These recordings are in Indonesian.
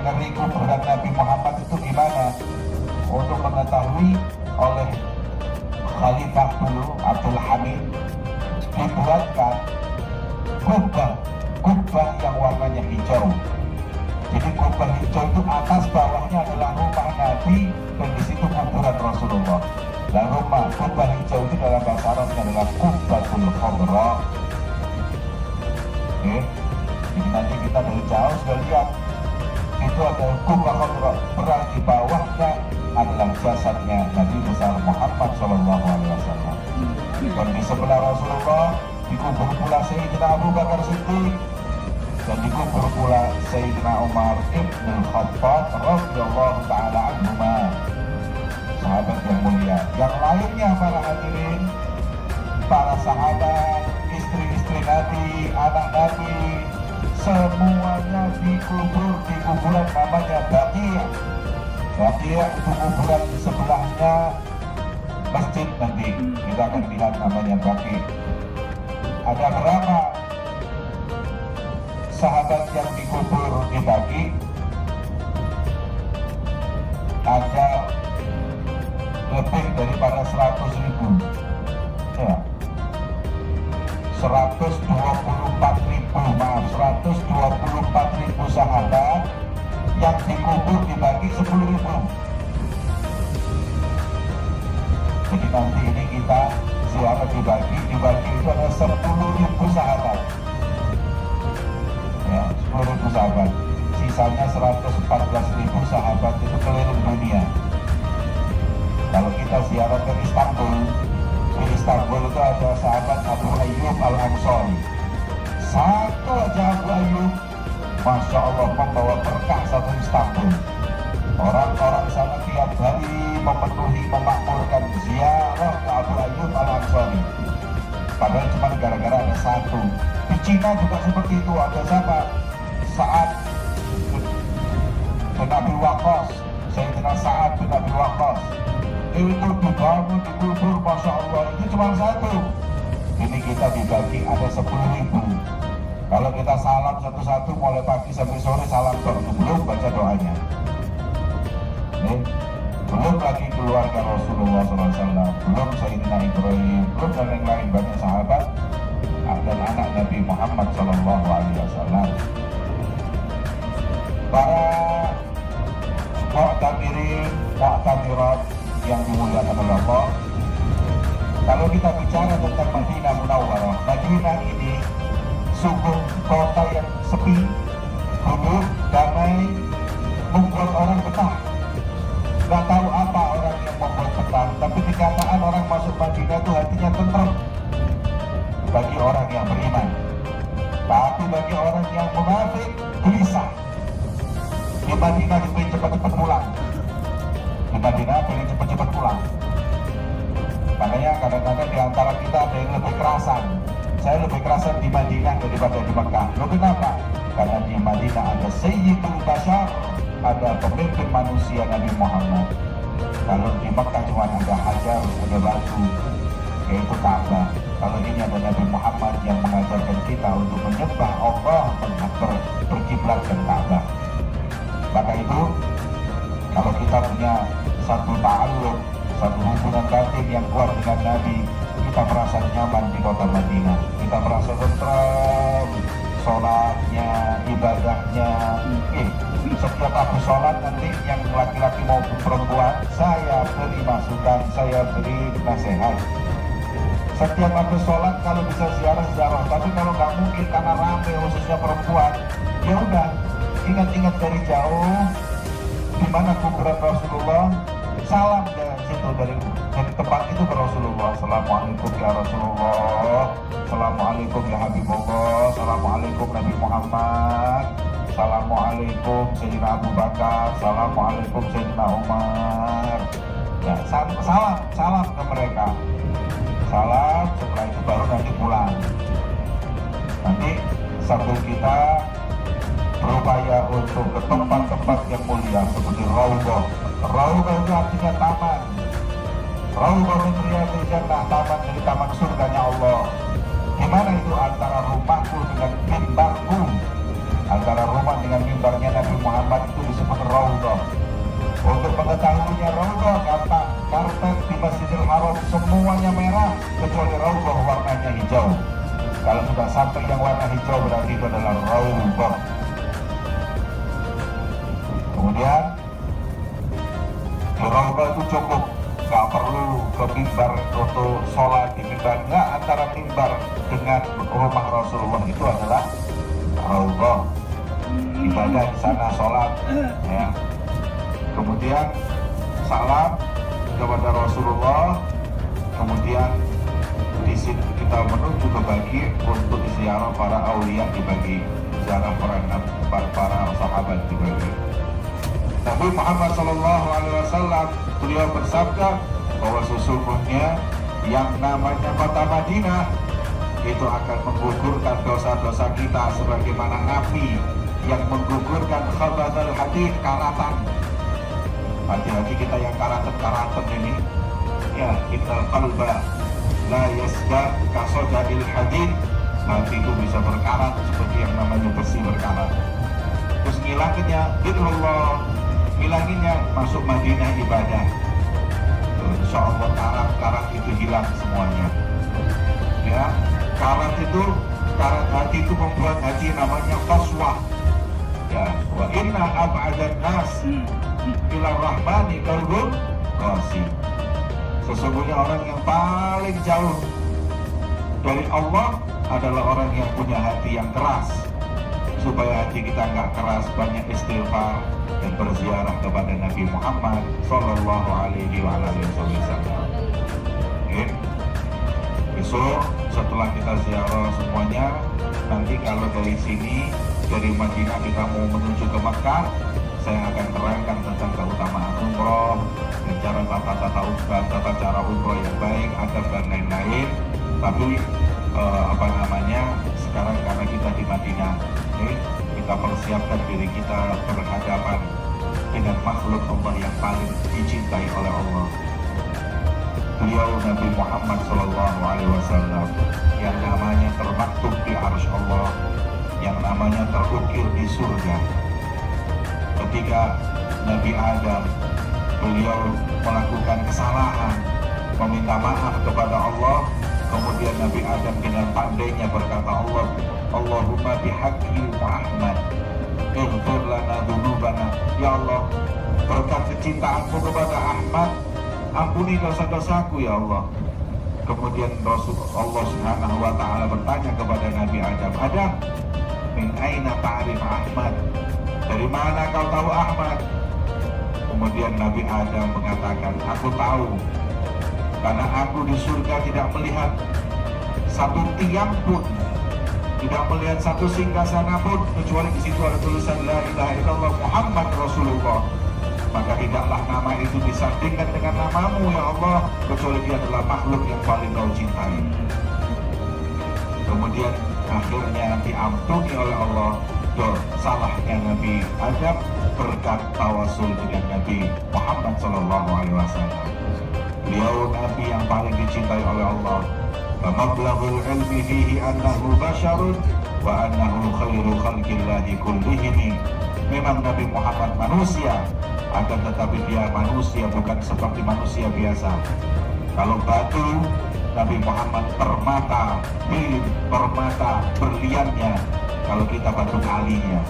ngeri kuburan Nabi Muhammad itu gimana? Untuk mengetahui oleh Khalifah dulu Abdul Hamid dibuatkan kubah yang warnanya hijau. Jadi kubah hijau itu atas bawahnya adalah rumah Nabi dan di situ kuburan Rasulullah. Dan kubah hijau itu dalam bahasa Arabnya adalah kubbatul khadra. Oke, jadi nanti kita dari jauh sudah lihat itu ada kubah khadra, berarti di bawahnya adalah jasadnya Nabi besar Muhammad SAW. Dan di sebelah Rasulullah dikubur pula Sayyidina Abu Bakar Siddiq dan dikubur pula Sayyidina Umar Ibn Khattab radhiyallahu ta'ala anhuma, sahabat yang mulia. Yang lainnya para hadirin, para sahabat, istri-istri Nabi, anak Nabi, semuanya dikubur di kuburan namanya Baqi'. Baqi' itu kuburan di sebelahnya masjid, nanti kita akan lihat namanya Baqi'. Ada berapa sahabat yang dikubur di Baqi'? Ada lebih daripada 100.000, ya, 124.000 sahabat yang dikubur di Baqi' 10.000. Jadi nanti ini kita ziarah di Baqi'. Di Baqi' itu ada 10.000 sahabat, ya, 10.000 sahabat. Sisanya 114.000 sahabat itu keliling dunia. Kalau kita ziarah ke Istanbul, di Istanbul itu ada sahabat Abu Ayyub Al-Ansari. Satu aja Abu Ayyub, Masya Allah, membawa berkah satu Istanbul. Orang-orang sana tiap hari memenuhi, memakmurkan ziarah ke Abu Ayyub Al-Ansari. Padahal cuma gara-gara ada satu. Di Cina juga seperti itu, ada siapa? Sa'ad bin Abi Waqqas, Sayyidina Sa'ad bin Abi Waqqas. Itu dibangun, dikubur, Masya Allah, itu cuma satu. Ini kita dibagi ada 10.000. Kalau kita salam satu-satu mulai pagi sampai sore, salam satu, belum baca doanya. Belum lagi keluarga Rasulullah SAW, belum Sayyidina Ibrahim, belum dan yang lain banyak sahabat dan anak Nabi Muhammad SAW. Para mu'tamirin, mu'tamirat yang dimuliakan oleh Allah. Kalau kita bicara tentang Madinah Munawwarah, Madinah ini sungguh kota yang sepi, duduk, damai, membuat orang betah. Gak tahu apa orang yang membuat betah, tapi dikatakan orang masuk Madinah itu hatinya tentrem bagi orang yang beriman. Tapi bagi orang yang munafik, gelisah. Di Madinah ingin cepat-cepat pulang. Di Madinah ingin cepat-cepat pulang. Makanya kadang-kadang di antara kita ada yang lebih kerasan. Saya lebih kerasan di Madinah daripada di Mekah. Loh kenapa? Karena di Madinah ada Sayyidul Bashar, ada pemimpin manusia Nabi Muhammad. Kalau di Mekah cuma ada Hajar, ada batu, yaitu Ka'bah. Kalau ini ada Nabi Muhammad yang mengajarkan kita untuk menyembah Allah, berkiblat ke Ka'bah. Maka itu, kalau kita punya satu ta'alluq, satu hubungan batin yang kuat dengan Nabi, kita merasa nyaman di kota Madinah. Kita merasa tenteram, sholatnya, ibadahnya. Setiap habis sholat nanti yang laki-laki maupun perempuan, saya beri masukan, saya beri nasihat. Setiap habis sholat kalau bisa ziarah, tapi kalau nggak mungkin karena ramai khususnya perempuan, ya udah ingat-ingat dari jauh di mana kuburan Rasulullah, salam dari situ, dari tempat itu ke Rasulullah. Assalamualaikum ya Rasulullah, Assalamualaikum ya Habibullah, Assalamualaikum Nabi Muhammad, Assalamualaikum Sayyidina Abu Bakar, Assalamualaikum Sayyidina Umar. Ya, salam ke mereka. Salam, setelah itu baru nanti pulang. Nanti sambil kita berupaya untuk ke tempat-tempat yang mulia seperti Raudhah. Raudhah itu artinya taman. Raudhah min riyadhil jannah, taman dari taman surganya Allah. Gimana itu antara rumahku dengan mimbarku? Antara rumah dengan mimbarnya Nabi Muhammad itu disebut Raudhah. Untuk mengetahuinya Raudhah, kata karpet di Masjidil Haram semuanya merah kecuali Raudhah warnanya hijau. Kalau sudah sampai yang warna hijau berarti itu adalah Raudhah. Kemudian di Raudhah itu cukup, nggak perlu ke mimbar untuk sholat di mimbar. Nggak, antara mimbar dengan rumah Rasulullah itu adalah Raudhah. Ibadah di sana, sholat, ya. Kemudian salam kepada Rasulullah. Kemudian di sini kita menuju ke bagi untuk ziarah para aulia dibagi, ziarah para sahabat dibagi. Nabi Muhammad SAW beliau bersabda bahwa sesungguhnya yang namanya kota Madinah itu akan menggugurkan dosa-dosa kita sebagaimana api yang menggugurkan khabathal hadid, karatan. Hati-hati kita yang karatan ini. Ya, innal qalba la yasdad kasodadil hadid. Hati itu bisa berkarat seperti yang namanya besi berkarat. Terus ngilanginnya Allah, ngilanginnya masuk Madinah ibadah. Insya Allah karat itu hilang semuanya. Ya, karat hati itu membuat hati namanya qaswah. Ya, wa inna ab'adan nas ila rahmani qalbun qasi. Sesungguhnya orang yang paling jauh dari Allah adalah orang yang punya hati yang keras. Supaya hati kita nggak keras, banyak istighfar dan berziarah kepada Nabi Muhammad sallallahu alaihi wasallam. Besok setelah kita ziarah semuanya, nanti kalau dari sini, dari Madinah kita mau menuju ke Makkah, saya akan terangkan tentang keutamaan umroh dan tata cara umroh yang baik, adab dan lain-lain. Tapi sekarang karena kita di Madinah, kita persiapkan diri kita berhadapan dengan makhluk Allah yang paling dicintai oleh Allah. Beliau Nabi Muhammad SAW yang namanya termaktub di arsy Allah, yang namanya terukir di surga. Ketika Nabi Adam, beliau melakukan kesalahan, meminta maaf kepada Allah, kemudian Nabi Adam dengan pandainya berkata, Allahumma bihaqqi Muhammad ighfir lana dzunubana. Ya Allah, berkat kecintaanmu kepada Ahmad, ampuni dosa-dosaku ya Allah. Kemudian Allah Subhanahu wa ta'ala bertanya kepada Nabi Adam, Adam, min aina ta'rif Ahmad? Dari mana kau tahu Ahmad? Kemudian Nabi Adam mengatakan, aku tahu karena aku di surga tidak melihat satu tiang pun, tidak melihat satu singgasana pun, kecuali di situ ada tulisan La ilaha illallah Muhammad Rasulullah. Maka tidaklah nama itu disandingkan dengan namamu ya Allah, kecuali dia adalah makhluk yang paling kau cintai. Kemudian akhirnya diampuni oleh Allah salahnya Nabi Adam berkat tawasul dengan Nabi Muhammad SAW. Beliau Nabi yang paling dicintai oleh Allah. Mablaghul ilmi fihi annahu basyarun wa annahu khairu khalqillahi kullihim. Memang Nabi Muhammad manusia, akan tetapi dia manusia bukan seperti manusia biasa. Kalau batu, Nabi Muhammad permata berliannya, kalau kita batu kalinya.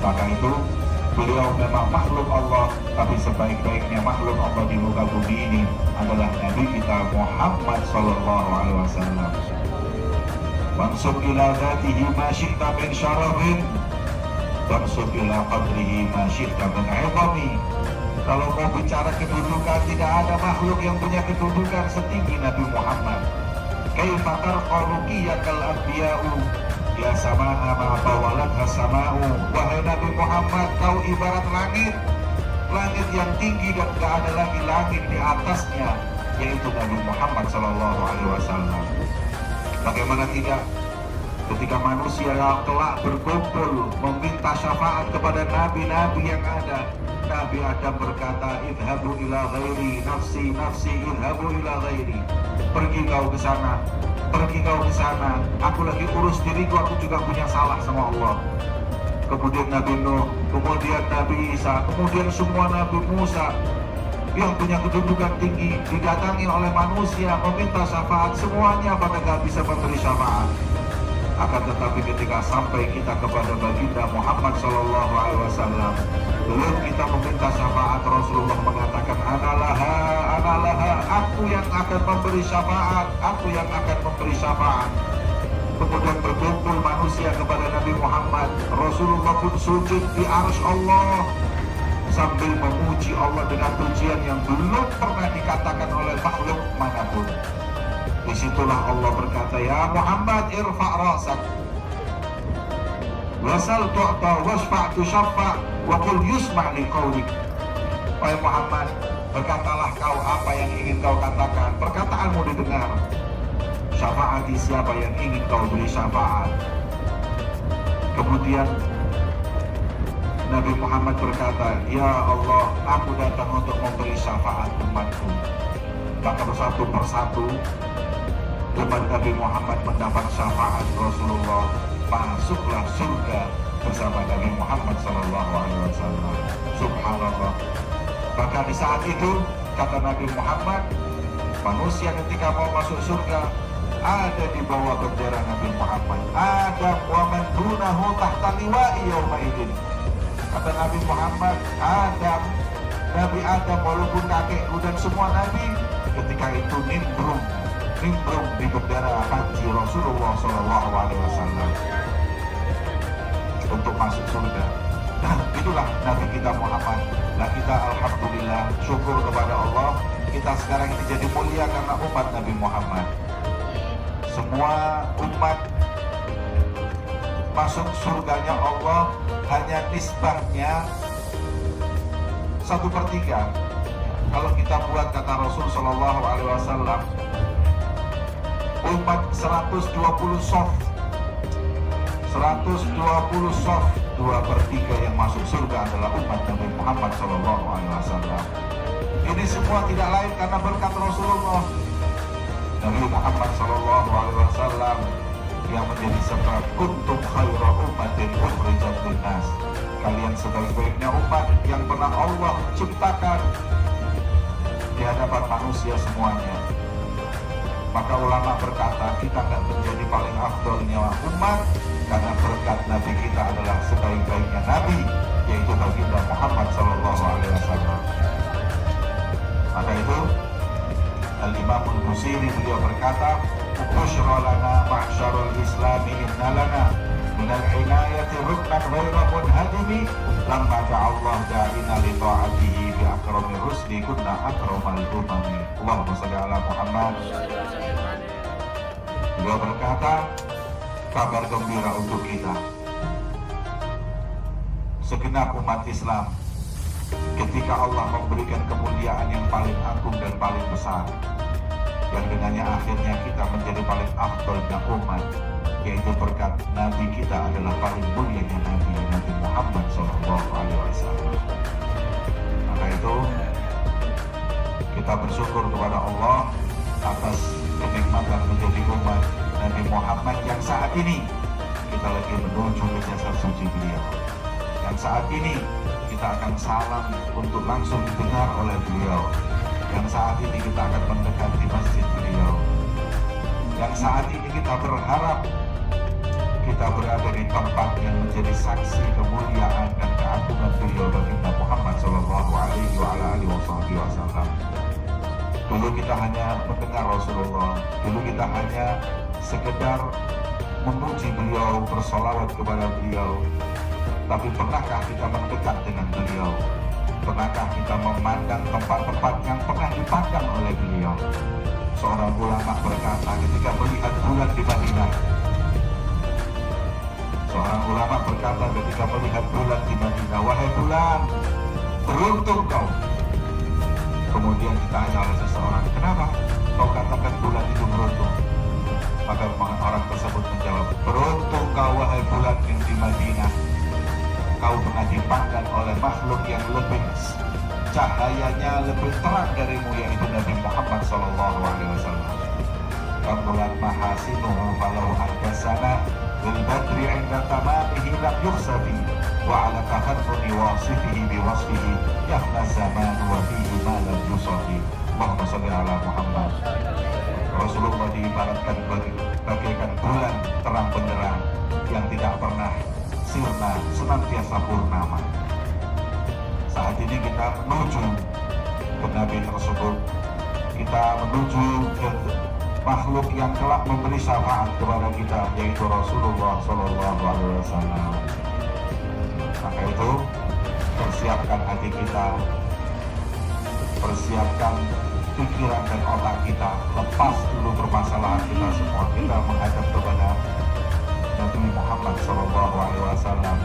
Maka itu beliau memang makhluk Allah, tapi sebaik-baiknya makhluk Allah di muka bumi ini adalah Nabi kita Muhammad SAW. Mansub ila dhatihi ma syi'ta min syarafin, mansub ila qadrihi ma syi'ta min izami. Kalau mau bicara kedudukan, tidak ada makhluk yang punya kedudukan setinggi Nabi Muhammad. Kaifa tarqa ruqiyakal anbiya'u ya sama'a ma bawalatha sama'u. Wahai Nabi Muhammad, kau ibarat langit yang tinggi dan tidak ada lagi langit di atasnya, yaitu Nabi Muhammad SAW. Bagaimana tidak, ketika manusia yang kelak berkumpul meminta syafaat kepada nabi-nabi yang ada, Nabi Adam berkata, idhabu ila ghairi nafsi idhabu ila ghairi. Pergi kau ke sana, pergi kau ke sana, aku lagi urus diriku, aku juga punya salah sama Allah. Kemudian Nabi Nuh, kemudian Nabi Isa, kemudian semua Nabi Musa yang punya kedudukan tinggi didatangi oleh manusia meminta syafaat, semuanya pada gak bisa memberi syafaat. Akan tetapi ketika sampai kita kepada baginda Muhammad Sallallahu Alaihi Wasallam, belum kita meminta syafaat, Rasulullah mengatakan, Analaha, aku yang akan memberi syafaat, aku yang akan memberi syafaat. Kemudian berkumpul manusia kepada Nabi Muhammad. Rasulullah pun sujud di arsy Allah sambil memuji Allah dengan pujian yang belum pernah dikatakan oleh makhluk manapun. Disitulah Allah berkata, ya Muhammad, irfa' rasak, wasal tu'ta, wasfa' tushaffa, wa qul yusma' li qawlik. Wahai Muhammad, berkatalah kau apa yang ingin kau katakan, perkataanmu didengar. Syafaati siapa yang ingin kau beri syafaat. Kemudian Nabi Muhammad berkata, ya Allah, aku datang untuk memberi syafaat umatku. Maka satu persatu umat Nabi Muhammad mendapat syafaat Rasulullah, masuklah surga bersama Nabi Muhammad Sallallahu Alaihi Wasallam. Subhanallah. Maka di saat itu kata Nabi Muhammad, manusia ketika mau masuk surga ada di bawah bendera Nabi Muhammad. Adam wa man dunahu tahta liwa'i yauma idzin. Kata Nabi Muhammad, Nabi Adam walaupun kakekku dan semua nabi ketika itu nimbrung di bendera haji Rasulullah Sallallahu Alaihi Wasallam untuk masuk surga. Nah, itulah Nabi kita Muhammad. Nah, kita alhamdulillah syukur kepada Allah, kita sekarang ini jadi mulia karena umat Nabi Muhammad. Semua umat masuk surganya Allah hanya nisbahnya 1/3. Kalau kita buat kata Rasul Sallallahu Alaihi Wasallam, umat 120 soft, 120 soft, 2/3 yang masuk surga adalah umat Nabi Muhammad Sallallahu Alaihi Wasallam. Ini semua tidak lain karena berkat Rasulullah. Nabi Muhammad Sallallahu Alaihi Wasallam yang menjadi sebab kuntum khaira ummatin ukhrijat linnas. Kalian sebaik-baiknya umat yang pernah Allah ciptakan di hadapan manusia semuanya. Maka ulama berkata, kita akan menjadi paling afdolnya umat karena berkat Nabi kita adalah sebaik-baiknya Nabi, yaitu baginda Muhammad Sallallahu Alaihi Wasallam. Maka itu Al-Imam Al-Busiri beliau berkata, "Bushra lana ma'syarul islami inna lana minal inayati ruknan ghairu munhadimi lamma ja'allah da'ina li ta'atihi bi akramir rusli kunna akramal umami." Allahumma shalli ala Muhammad. Beliau berkata, kabar gembira untuk kita segenap umat Islam ketika Allah memberikan kemuliaan yang paling agung dan paling besar, yang dengannya akhirnya kita menjadi paling afdolnya umat, yaitu berkat Nabi kita adalah paling mulianya Nabi Muhammad Sallallahu Alaihi Wasallam. Maka itu kita bersyukur kepada Allah atas kenikmatan menjadi umat Nabi Muhammad yang saat ini kita lagi menuju ke jasad suci beliau, yang saat ini kita akan salam untuk langsung didengar oleh beliau, yang saat ini kita akan mendekati masjid beliau, yang saat ini kita berharap kita berada di tempat yang menjadi saksi kemuliaan dan keagungan beliau baginda Muhammad Sallallahu Alaihi Wasallam. Dulu kita hanya mendengar Rasulullah, dulu kita hanya sekedar memuji beliau, bersolawat kepada beliau. Tapi pernahkah kita mendekat dengan beliau? Pernahkah kita memandang tempat-tempat yang pernah dipandang oleh beliau? Seorang ulama berkata ketika melihat bulan di Madinah, seorang ulama berkata ketika melihat bulan di Madinah, wahai bulan, beruntung kau. Kemudian ditanya oleh seseorang, kenapa kau katakan bulan itu beruntung? Maka orang tersebut menjawab, beruntung kau wahai bulan yang di Madinah, kau pernah dipandang oleh makhluk yang lebih cahayanya lebih terang darimu, yaitu Nabi Muhammad Sallallahu Alaihi Wasallam. kamulan mahasinuhu falau hadasana lil badri inda tamamihi lam yukhsafi wa ala tahannuni wasifihi biwasfihi yahna zaman wa fihi ma lam yusafi. Allahumma salli ala Muhammad. Rasulullah diibaratkan bagaikan bulan terang benderang yang tidak pernah sirna, senantiasa purnama. Saat ini kita menuju ke Nabi tersebut, kita menuju ke makhluk yang kelak memberi syafaat kepada kita, yaitu Rasulullah Shallallahu Alaihi Wasallam. Maka itu persiapkan hati kita, persiapkan pikiran dan otak kita, lepas dulu permasalahan kita semua, kita menghadap kepada Nabi Muhammad Shallallahu Alaihi Wasallam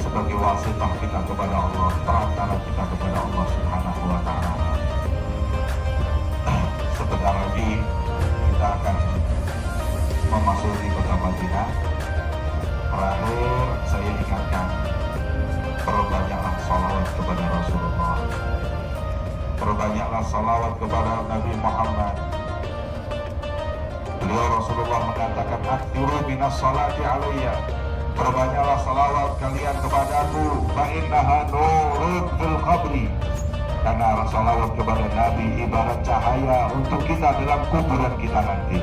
sebagai wasitah kita kepada Allah, perantara kita kepada Allah Subhanahu Wa Taala. Sebentar lagi kita akan memasuki kota Madinah. Terakhir saya ingatkan, perbanyaklah salawat kepada Rasulullah, perbanyaklah salawat kepada Nabi Muhammad. Beliau Rasulullah mengatakan, aktsiru minas salati alayya, perbanyaklah salawat kalian kepadaku, fa innaha nurun fil qabri, karena salawat kepada Nabi ibarat cahaya untuk kita dalam kuburan kita nanti.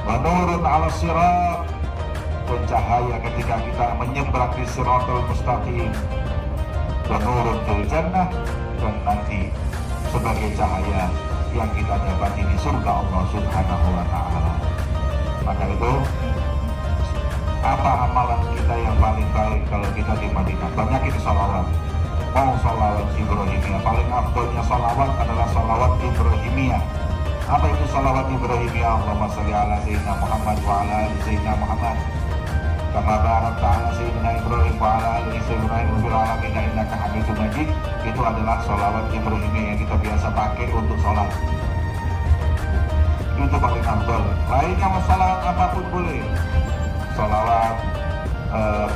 Wa nurun ala sirat, dan cahaya ketika kita menyeberang di siratul mustaqim. Wa nurun fil jannah, dan nanti sebagai cahaya yang kita dapati di surga Allah Subhanahu Wa Taala. Maka itu, apa amalan kita yang paling baik kalau kita di Madinah? Banyakin salawat. Mau salawat Ibrahimiyah, paling afdolnya salawat adalah salawat Ibrahimiyah. Apa itu salawat Ibrahimiyah? Allahumma sholli ala sayyidina Muhammad wa ala ali sayyidina Muhammad kama barakta ala sayyidina Ibrahim wa ala ali sayyidina Ibrahim fil alamin innaka Hamidum Majid. Itu adalah salawat Ibrahimiyah yang kita biasa pakai untuk sholat. Itu paling afdol. Lainnya mau salawat apapun boleh. Salawat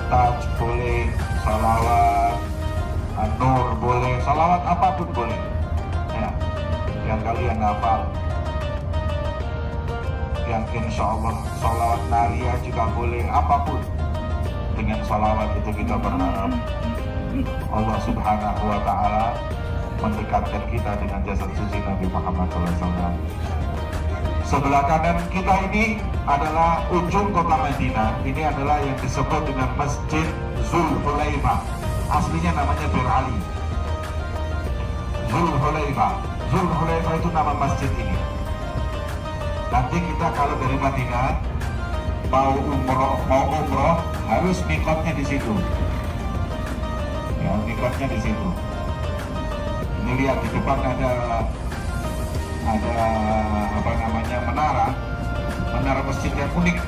Taj boleh, salawat An-Nur boleh, salawat apapun boleh ya, yang kalian hafal, yang insya Allah salawat nariyah juga boleh, apapun. Dengan salawat itu kita berharap Allah Subhanahu Wa Taala mendekatkan kita dengan jasad suci Nabi Muhammad SAW. Sebelah kanan kita ini adalah ujung kota Madinah. Ini adalah yang disebut dengan Masjid Zulhulaifah. Aslinya namanya Bir Ali. Zulhulaifah. Zulhulaifah itu nama masjid ini. Nanti kita kalau dari Madinah mau umroh harus mikotnya di situ. Ya, mikotnya di situ. Ini lihat di depan ada apa namanya, menara masjid yang unik,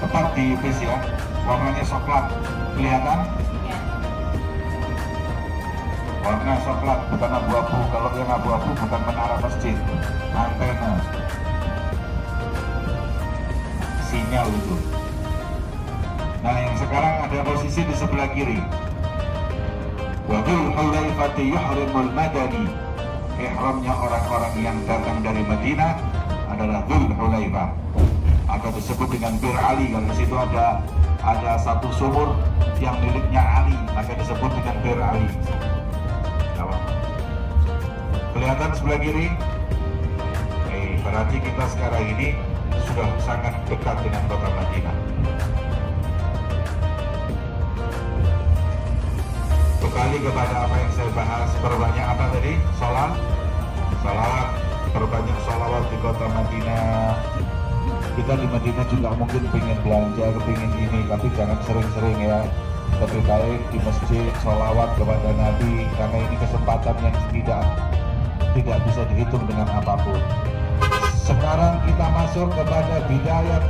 tepat di bus ya, warnanya coklat, kelihatan? Warna coklat, bukan abu-abu. Kalau yang abu-abu bukan menara masjid, antena sinyal itu. Nah, yang sekarang ada posisi di sebelah kiri. Wa dzul hulaifati yuhrimul madani. Ihramnya orang-orang yang datang dari Madinah adalah Dzul Hulaifah, atau disebut dengan Bir Ali. Kalau di situ ada satu sumur yang miliknya Ali, maka disebut dengan Bir Ali. Kelihatan sebelah kiri? Berarti kita sekarang ini sudah sangat dekat dengan kota Madinah. Kembali kepada apa yang saya bahas, perbanyak apa tadi? Salawat, perbanyak salawat di kota Madinah. Kita di Madinah juga mungkin pengen belanja, kepingin ini, tapi jangan sering-sering ya. Lebih baik di masjid salawat kepada Nabi, karena ini kesempatan yang tidak bisa dihitung dengan apapun. Sekarang kita masuk kepada bidayat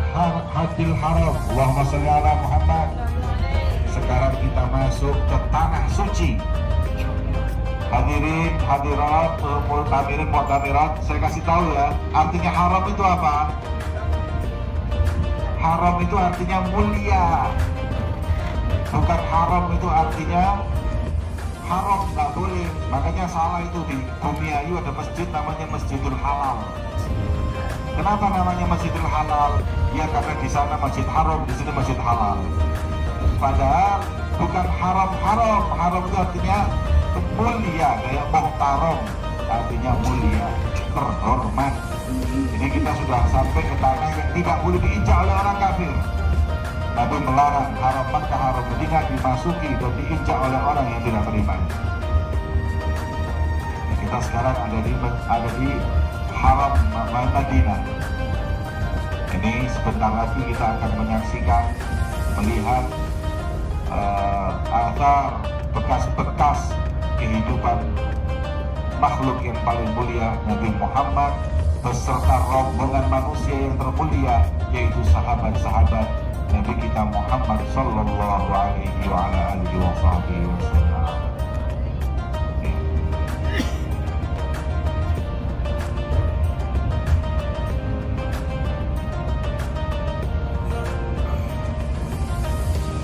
Hadil Haram. Allahumma sholli ala Muhammad. Sekarang kita masuk ke tanah suci. Hadirin, hadirat, mu'tamirin, mu'tamirat, saya kasih tahu ya, artinya haram itu apa? Haram itu artinya mulia. Bukan haram itu artinya haram, nggak boleh. Makanya salah itu, di Bumiayu ada masjid namanya Masjidul Halal. Kenapa namanya Masjidil Halal? Ya karena di sana Masjid Haram, di sini Masjid Halal. Padahal bukan haram-haram. Haram itu artinya mulia, kayak muhtaram, artinya mulia, terhormat. Ini kita sudah sampai ke tanah yang tidak boleh diinjak oleh orang kafir. Nabi melarang haram Makkah, haram Madinah dimasuki dan diinjak oleh orang yang tidak beriman. Kita sekarang ada di haram Madinah. Ini sebentar lagi kita akan menyaksikan, melihat athar bekas-bekas kehidupan makhluk yang paling mulia, Nabi Muhammad beserta rombongan manusia yang termulia, yaitu sahabat-sahabat Nabi kita Muhammad sallallahu alaihi wasallam.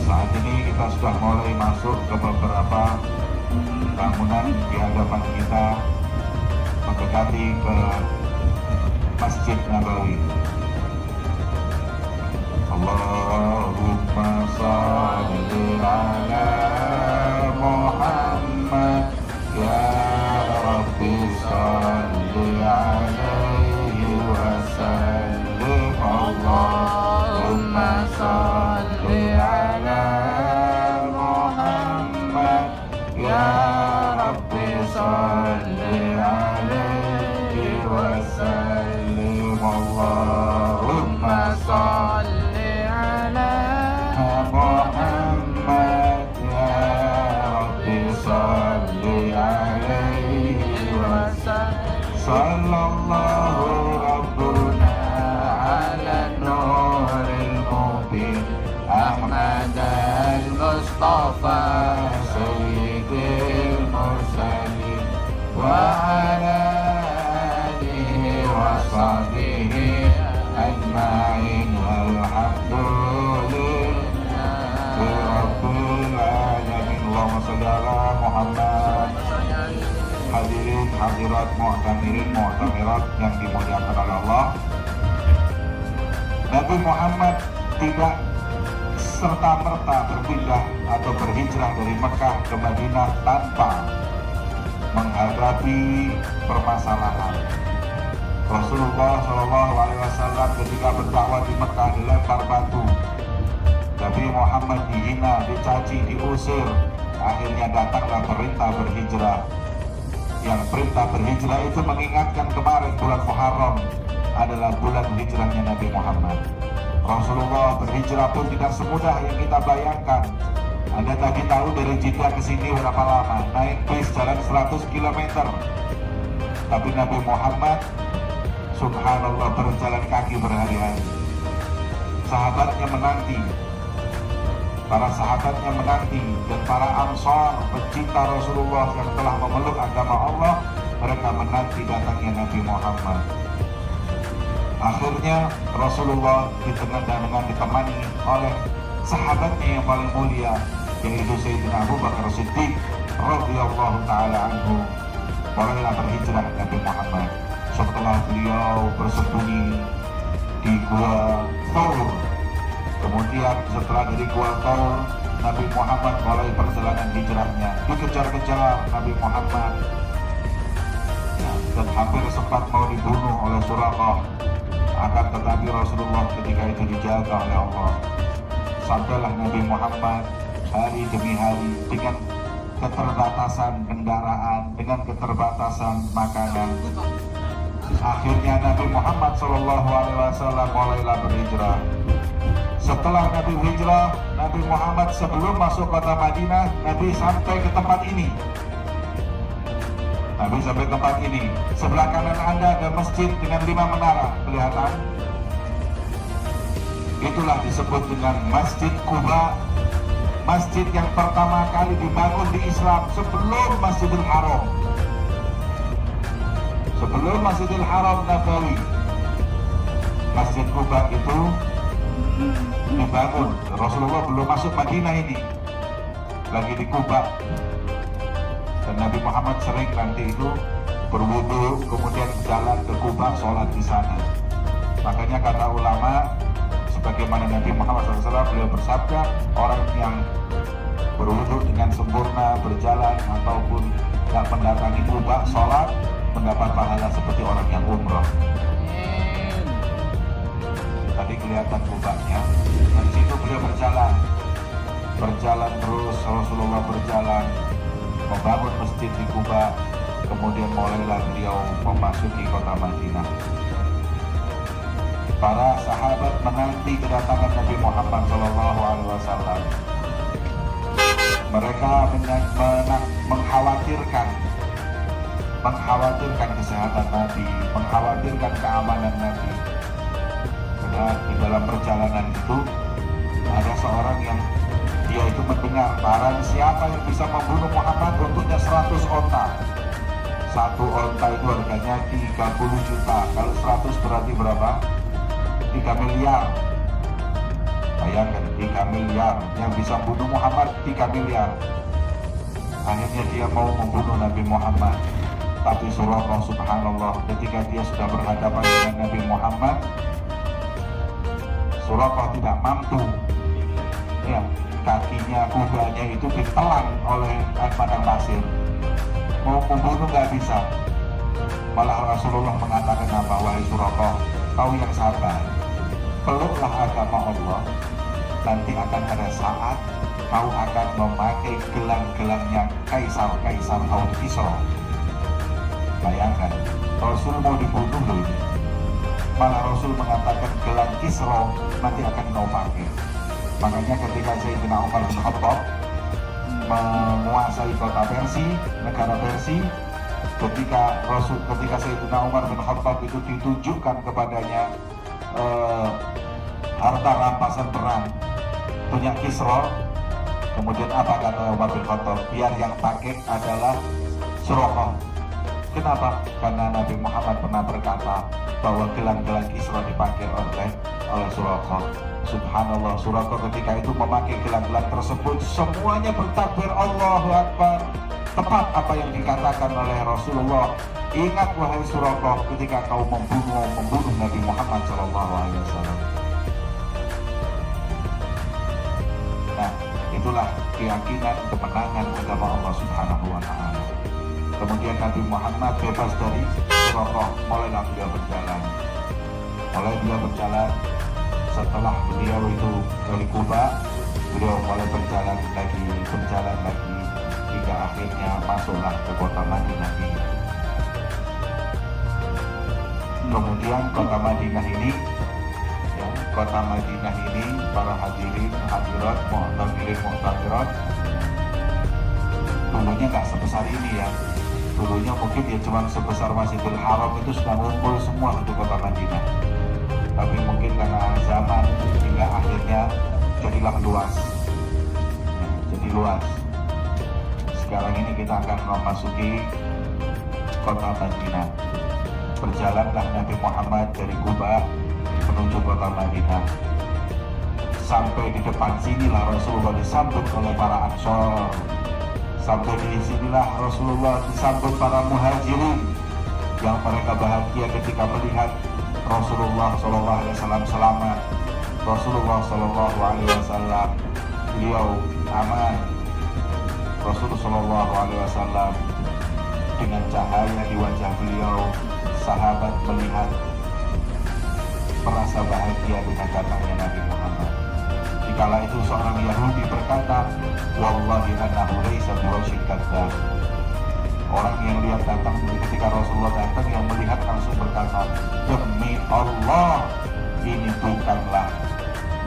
Saat ini kita sudah mulai masuk ke beberapa bangunan di hadapan kita, mendekati ke Masjid Nabawi. Allahumma shalli ala Muhammad ya Rabbi shalli alaihi wa sallim. Allahumma shalli ala Muhammad ya Rabbi shalli alaihi wa sallim. Allahumma shalli Muhammad ya Rabbi shalli alaihi wa sallim. Sallallahu rabbuna ala nuril mubin Ahmad al-Mustafa sayyidil mursalin wa ala alihi wa sahbihi ajma'in walhamdulillah rabbil alamin. Allahumma shalli ala Muhammad. Hadirin hadirat mu'tamirin mu'tamirat yang dimuliakan oleh Allah, Nabi Muhammad tidak serta-merta berpindah atau berhijrah dari Mekah ke Madinah tanpa menghadapi permasalahan. Rasulullah SAW ketika berdakwah di Mekah dilempar batu, Nabi Muhammad dihina, dicaci, diusir. Akhirnya datanglah perintah berhijrah. Yang perintah berhijrah itu mengingatkan kemarin bulan Muharram adalah bulan hijrahnya Nabi Muhammad. Rasulullah berhijrah pun tidak semudah yang kita bayangkan. Anda tadi tahu dari Jeddah ke sini berapa lama? Naik bis jalan 100 km. Tapi Nabi Muhammad subhanallah berjalan kaki berhari-hari. Sahabatnya menanti, para sahabatnya menanti, dan para ansar pecinta Rasulullah yang telah memeluk agama Allah, mereka menanti datangnya Nabi Muhammad. Akhirnya Rasulullah dengan ditemani oleh sahabatnya yang paling mulia, yaitu Sayyidina Abu Bakar Siddiq radhiyallahu ta'ala anhu, mulailah berhijrah Nabi Muhammad. Setelah beliau bersembunyi di Gua Thawr, kemudian setelah dari Gua Thawr, Nabi Muhammad mulai perjalanan hijrahnya. Dikejar-kejar Nabi Muhammad, dan hampir sempat mau dibunuh oleh Suraqah. Akan tetapi Rasulullah ketika itu dijaga oleh Allah. Sampailah Nabi Muhammad hari demi hari dengan keterbatasan kendaraan, dengan keterbatasan makanan. Akhirnya Nabi Muhammad SAW mulailah berhijrah. Setelah Nabi hijrah, Nabi Muhammad sebelum masuk kota Madinah, Nabi sampai ke tempat ini. Nabi sampai tempat ini. Sebelah kanan Anda ada masjid dengan 5 menara, kelihatan? Itulah disebut dengan Masjid Quba, masjid yang pertama kali dibangun di Islam sebelum Masjidil Haram. Sebelum Masjidil Haram Nabawi, Masjid Quba itu dibangun. Rasulullah belum masuk Madinah ini, lagi di Quba. Dan Nabi Muhammad sering nanti itu berwudu, kemudian jalan ke Quba, sholat di sana. Makanya kata ulama, sebagaimana Nabi Muhammad SAW beliau bersabda, orang yang berwudu dengan sempurna, berjalan ataupun tidak mendatangi Kubah, sholat, mendapat pahala seperti orang yang umroh. Tadi kelihatan Kubahnya. Dari situ beliau berjalan terus. Rasulullah berjalan membangun masjid di Kubah. Kemudian mulailah beliau memasuki kota Madinah. Para sahabat menanti kedatangan Nabi Muhammad SAW. Mereka mengkhawatirkan kesehatan Nabi, mengkhawatirkan keamanan Nabi. Karena di dalam perjalanan itu ada seorang yang dia itu mendengar, barang siapa yang bisa membunuh Muhammad untuknya 100 onta. Satu onta itu harganya 30 juta. Kalau 100 berarti berapa? 3 miliar. Bayangkan, 3 miliar. Yang bisa membunuh Muhammad 3 miliar. Akhirnya dia mau membunuh Nabi Muhammad. Tapi Suraqah, subhanallah, ketika dia sudah berhadapan dengan Nabi Muhammad, Suraqah tidak mampu. Ya, kakinya, kudanya itu ditelan oleh padang pasir. Mau membunuh nggak bisa. Malah Rasulullah mengatakan apa? Wahai Suraqah, kau yang sabar, peluklah agama Allah. Nanti akan ada saat kau akan memakai gelang-gelangnya kaisar atau Kisra. Bayangkan, Rasul mau dibunuh loh ini. Malah Rasul mengatakan gelang Kisra nanti akan kau pakai. Makanya ketika Sayyidina Umar bin Khattab menguasai kota Persia, negara Persia, ketika Sayyidina Umar bin Khattab itu ditunjukkan kepadanya harta rampasan perang punya Kisra, kemudian apa kata Umar bin Khattab? Biar yang pakai adalah Suraqah. Kenapa? Karena Nabi Muhammad pernah berkata bahwa gelang-gelang Kisra dipakai oleh Suraqah. Subhanallah, Suraqah ketika itu memakai gelang-gelang tersebut, semuanya bertakbir Allahu Akbar. Tepat apa yang dikatakan oleh Rasulullah. Ingat wahai Suraqah, ketika kau membunuh Nabi Muhammad SAW. Nah, itulah keyakinan kemenangan agama Allah Subhanahu wa Ta'ala. Kemudian Nabi Muhammad bebas dari Suraqah, mulailah beliau berjalan. Setelah beliau itu dari Kuba, beliau mulai berjalan lagi hingga akhirnya masuklah ke kota Madinah ini. Kemudian kota Madinah ini, para hadirin, hadirat, muhtadirat, dulunya nggak sebesar ini ya. Dulunya mungkin ya cuma sebesar Masjidil Haram, itu sudah ngumpul semua di kota Madinah. Tapi mungkin karena zaman hingga akhirnya jadilah luas. Jadi luas. Sekarang ini kita akan memasuki kota Madinah. Berjalanlah Nabi Muhammad dari Kuba menuju kota Madinah. Sampai di depan sinilah Rasulullah disambut oleh para Ansor. Sampai di sinilah Rasulullah disambut para muhajirin yang mereka bahagia ketika melihat Rasulullah SAW selamat. Rasulullah SAW beliau aman. Rasulullah SAW dengan cahaya di wajah beliau, sahabat melihat, merasa bahagia dengan datangnya Nabi Muhammad. Dikala itu seorang Yahudi berkata, wallahi annahu laisa biwajhin kadzdzab. Orang yang lihat datang ketika Rasulullah datang, yang melihat langsung berkata, demi Allah, ini bukanlah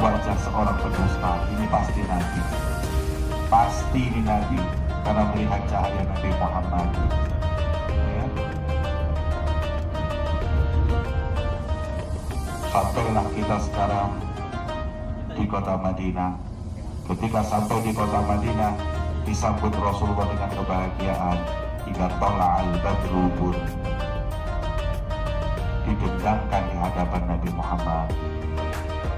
wajah seorang pendusta, ini pasti Nabi. Pasti ini Nabi, karena melihat cahaya Nabi Muhammad. Ya. Sampailah kita sekarang di kota Madinah. Ketika sampai di kota Madinah, disambut Rasulullah dengan kebahagiaan. Hingga tola'al badru pun didendangkan di hadapan Nabi Muhammad.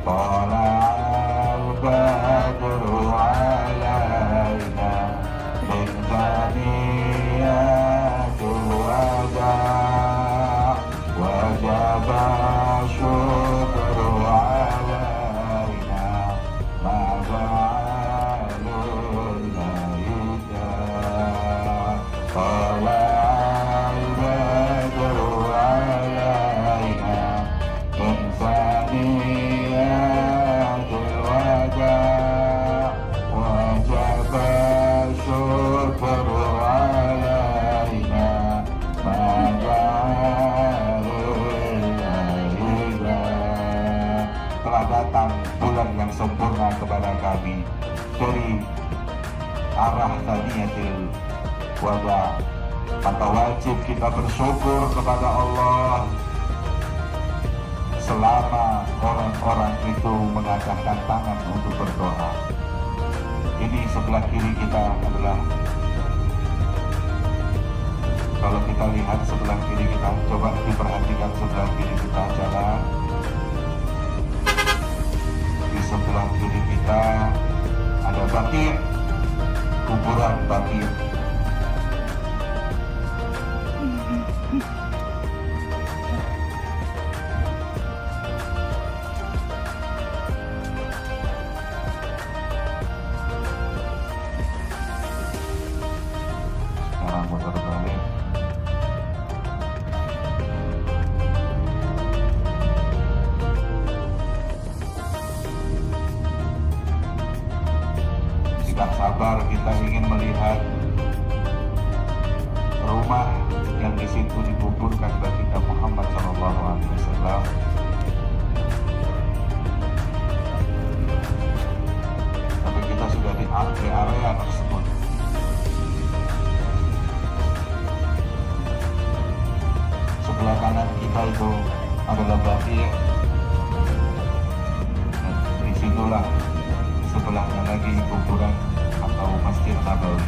Tola'al badru alaina min thaniyatul wada' wajaba syur alaina majalillah. Telah datang bulan yang sempurna kepada kami dari arah taniyatil wada. Maka wajib kita bersyukur kepada Allah selama orang-orang itu mengangkatkan tangan untuk berdoa. Ini sebelah kiri kita adalah, kalau kita lihat sebelah kiri kita, coba diperhatikan sebelah kiri kita jalan. Di sebelah kiri kita ada Baqi', kuburan Baqi'. Sekarang putar balik. Sikap sabar, kita ingin melihat rumah yang di situ dikuburkan baginda Muhammad SAW. Tapi kita sudah di area tersebut. Sebelah kanan kita itu adalah Baqi'. Di situlah sebelahnya lagi kuburan atau Masjid Nabawi.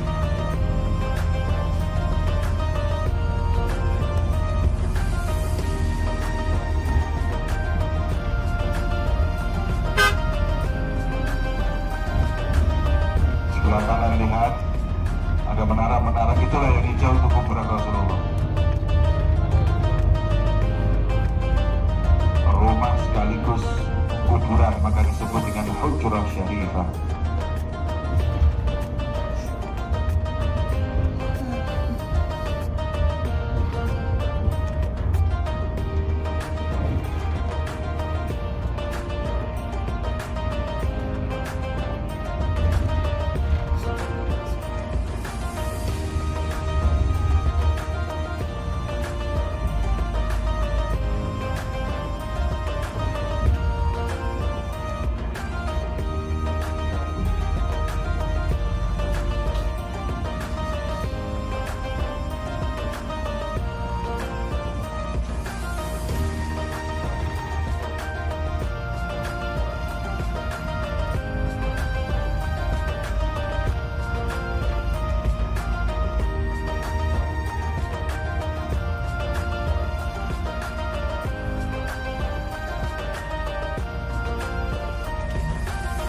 Sebelah kanan lihat ada menara-menara, itulah yang hijau itu kuburan Rasulullah. Rumah sekaligus kuburan, maka disebut dengan Hujrah Syarifah.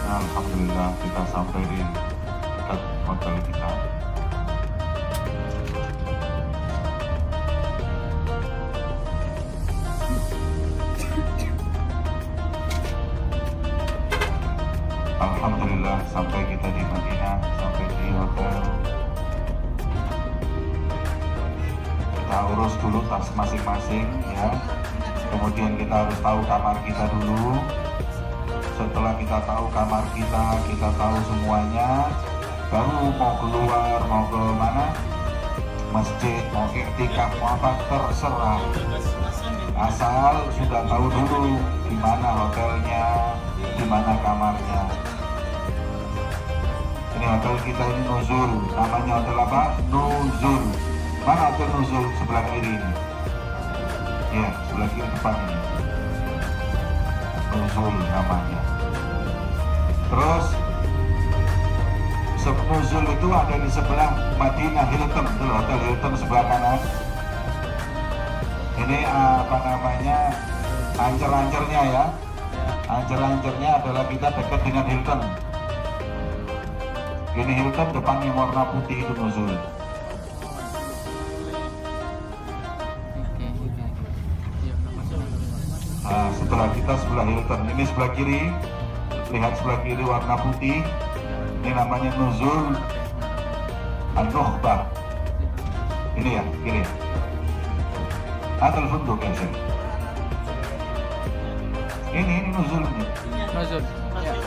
Alhamdulillah kita sampai di dekat hotel kita. Alhamdulillah sampai kita di Madinah, sampai di hotel. Kita urus dulu tas masing-masing ya. Kemudian kita harus tahu kamar kita dulu. Setelah kita tahu kamar kita tahu semuanya, baru mau keluar, mau ke mana, masjid, mau iktikaf, mau apa, terserah. Asal sudah tahu dulu di mana hotelnya, di mana kamarnya. Ini hotel kita ini Nuzul, namanya hotel apa? Nuzul. Mana hotel Nuzul? Sebelah kiri ini. Ya, sebelah kiri depan ini. Nuzul namanya. Terus Nuzul itu ada di sebelah Madinah Hilton, itu hotel Hilton sebelah kanan. Ini apa namanya, ancer-ancernya ya. Ancer-ancernya adalah kita dekat dengan Hilton. Ini Hilton, depan yang warna putih itu Nuzul. Nah, setelah kita sebelah Hilton, ini sebelah kiri. Lihat sebelah kiri warna putih, ini namanya Nuzul An-Nukhbah. Ini ya, kiri. Ada funduk ya sih. Ini Nuzul ini. Nuzul. Ya.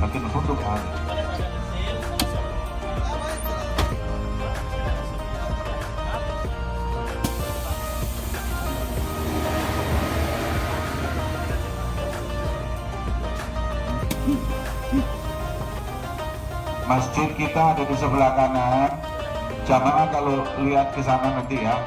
Lakin funduk ada. Masjid kita ada di sebelah kanan. Jamaah kalau lihat ke sana nanti ya.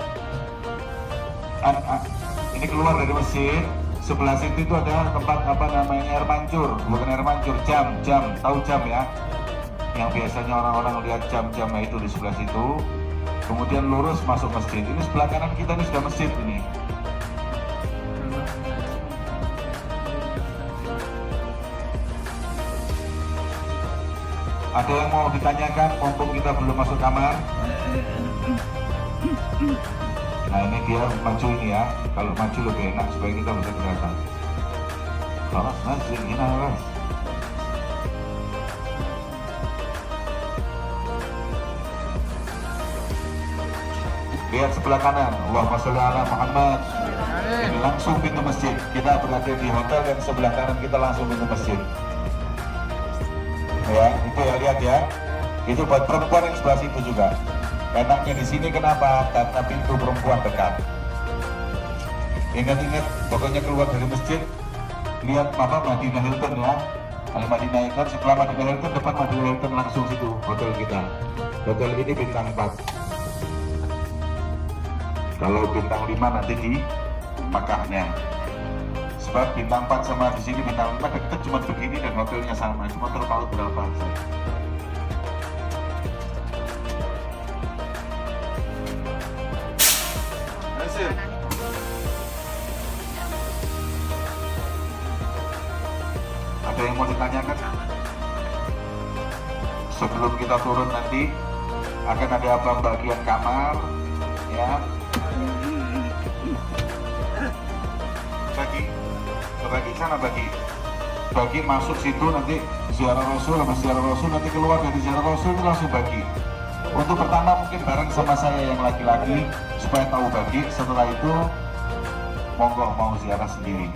Ini keluar dari masjid. Sebelah situ itu ada tempat apa namanya, air mancur, bukan air mancur, jam, tahu jam ya? Yang biasanya orang-orang lihat jam-jamnya itu di sebelah situ. Kemudian lurus masuk masjid. Ini sebelah kanan kita ini sudah masjid ini. Ada yang mau ditanyakan mumpung kita belum masuk kamar? Nah ini dia maju ini ya. Kalau maju lebih enak supaya kita bisa kelihatan. Kalau masjid ini mas. Lihat sebelah kanan. Allahumma sholli ala Muhammad. Ini langsung pintu masjid. Kita berada di hotel dan sebelah kanan kita langsung pintu masjid. Ya, itu ya, lihat ya. Itu buat perempuan yang sebelah situ juga. Enaknya di sini kenapa? Karena pintu perempuan dekat. Ingat-ingat, pokoknya keluar dari masjid, lihat apa Madinah Hilton ya. Al Madinah Hilton, setelah Madinah Hilton, depan Madinah Hilton langsung situ hotel kita. Hotel ini bintang 4. Kalau bintang 5 nanti di Makkahnya. Sebab bintang 4 sama di sini bintang 5 dekat cuma begini dan hotelnya sama, cuma terpaut berapa aja. Hasil. Ada yang mau ditanyakan? Sebelum kita turun nanti akan ada pembagian kamar, ya. Bagi sana bagi masuk situ nanti ziarah Rasul, habis ziarah Rasul nanti keluar dari ziarah Rasul itu langsung bagi. Untuk pertama mungkin bareng sama saya yang laki-laki supaya tahu bagi. Setelah itu monggo mau ziarah sendiri.